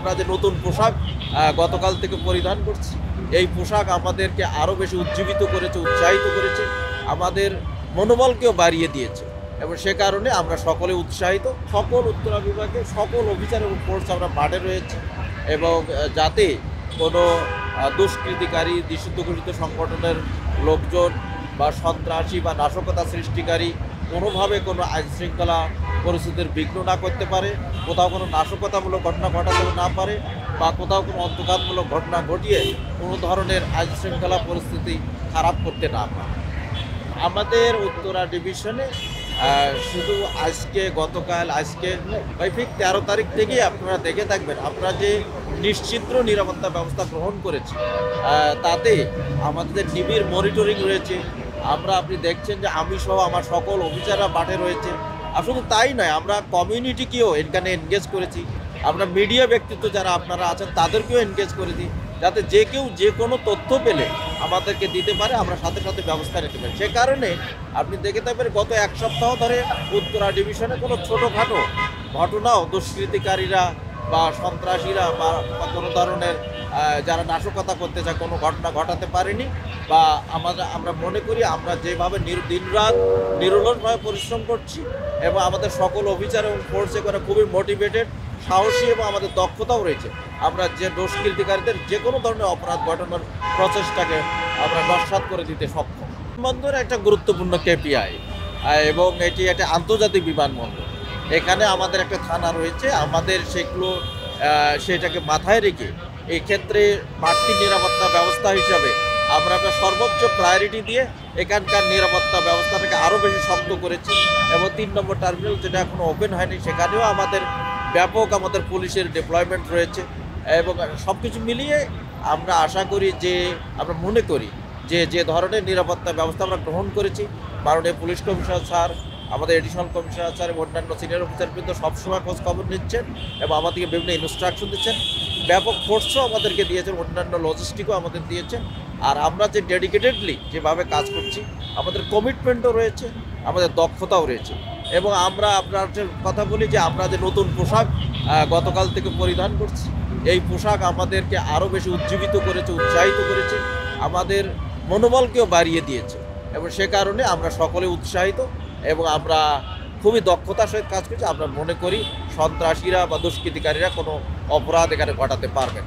আমরা যে নতুন পোশাক গতকাল থেকে পরিধান করছি, এই পোশাক আমাদেরকে আরও বেশি উজ্জীবিত করেছে, উৎসাহিত করেছে, আমাদের মনোবলকেও বাড়িয়ে দিয়েছে এবং সে কারণে আমরা সকলে উৎসাহিত। সকল উত্তরা বিভাগে সকল অফিসার এবং ফোর্স আমরা মাঠে রয়েছি এবং যাতে কোনো দুষ্কৃতিকারী, নিষিদ্ধ ঘোষিত সংগঠনের লোকজন বা সন্ত্রাসী বা নাশকতা সৃষ্টিকারী কোনোভাবে কোনো আইনশৃঙ্খলা পরিস্থিতির বিঘ্ন না করতে পারে, কোথাও কোনো নাশকতামূলক ঘটনা ঘটাতে না পারে বা কোথাও কোনো অন্তঘাতমূলক ঘটনা ঘটিয়ে কোনো ধরনের আইনশৃঙ্খলা পরিস্থিতি খারাপ করতে না পারে। আমাদের উত্তরা ডিভিশনে শুধু আজকে ঠিক 13 তারিখ থেকেই আপনারা দেখে থাকবেন আমরা যে নিশ্চিদ্র নিরাপত্তা ব্যবস্থা গ্রহণ করেছি, তাতে আমাদের নিবিড় মনিটরিং রয়েছে। আপনি দেখছেন যে আমি সহ আমার সকল অফিসাররা মাঠে রয়েছে। আর শুধু তাই নয়, আমরা কমিউনিটিকেও এখানে এনগেজ করেছি, আমরা মিডিয়া ব্যক্তিত্ব যারা আপনারা আছেন তাদেরকেও এনগেজ করেছি, যাতে যে কেউ যে কোনো তথ্য পেলে আমাদেরকে দিতে পারে, আমরা সাথে সাথে ব্যবস্থা নিতে পারি। সে কারণে আপনি দেখে থাকবেন গত এক সপ্তাহ ধরে উত্তরা ডিভিশনে কোনো ছোটোখাটো ঘটনাও দুষ্কৃতিকারীরা বা সন্ত্রাসীরা বা কোনো ধরনের যারা নাশকতা করতে চায় কোনো ঘটনা ঘটাতে পারেনি। বা আমরা মনে করি আমরা যেভাবে দিনরাত নিরলসভাবে পরিশ্রম করছি এবং আমাদের সকল অফিসার এবং ফোর্সে করে খুবই মোটিভেটেড, সাহসী এবং আমাদের দক্ষতাও রয়েছে, আমরা যে দুষ্কৃতিকারীদের যে কোনো ধরনের অপরাধ ঘটানোর প্রচেষ্টাকে আমরা নস্যাৎ করে দিতে সক্ষম। বিমানবন্দর একটা গুরুত্বপূর্ণ কেপিআই এবং এটি একটা আন্তর্জাতিক বিমানবন্দর। এখানে আমাদের একটা থানা রয়েছে, আমাদের সেটাকে মাথায় রেখে এই ক্ষেত্রে বাড়তি নিরাপত্তা ব্যবস্থা হিসাবে আমরা একটা সর্বোচ্চ প্রায়োরিটি দিয়ে এখানকার নিরাপত্তা ব্যবস্থাটাকে আরও বেশি শক্ত করেছি এবং 3 নম্বর টার্মিনাল যেটা এখনও ওপেন হয়নি সেখানেও আমাদের ব্যাপক পুলিশের ডিপ্লয়মেন্ট রয়েছে এবং সব কিছু মিলিয়ে আমরা মনে করি যে ধরনের নিরাপত্তা ব্যবস্থা আমরা গ্রহণ করেছি, মাননীয় পুলিশ কমিশনার স্যার, আমাদের এডিশনাল কমিশনার স্যার এবং অন্যান্য সিনিয়র অফিসার কিন্তু সবসময় খোঁজ খবর নিচ্ছেন এবং আমাদেরকে বিভিন্ন ইনস্ট্রাকশন দিচ্ছেন, ব্যাপক ফোর্সও আমাদেরকে দিয়েছেন, অন্যান্য লজিস্টিকও আমাদের দিয়েছেন। আর আমরা যে ডেডিকেটেডলি যেভাবে কাজ করছি, আমাদের কমিটমেন্টও রয়েছে, আমাদের দক্ষতাও রয়েছে এবং আমরা আপনাদের কথা বলি যে আমরা যে নতুন পোশাক গতকাল থেকে পরিধান করছি, এই পোশাক আমাদেরকে আরও বেশি উজ্জীবিত করেছে, উৎসাহিত করেছে, আমাদের মনোবলকেও বাড়িয়ে দিয়েছে এবং সে কারণে আমরা সকলে উৎসাহিত এবং আমরা খুবই দক্ষতার সহিত কাজ করছি। আমরা মনে করি সন্ত্রাসীরা বা দুষ্কৃতিকারীরা কোনো অপরাধ এখানে ঘটাতে পারবেন।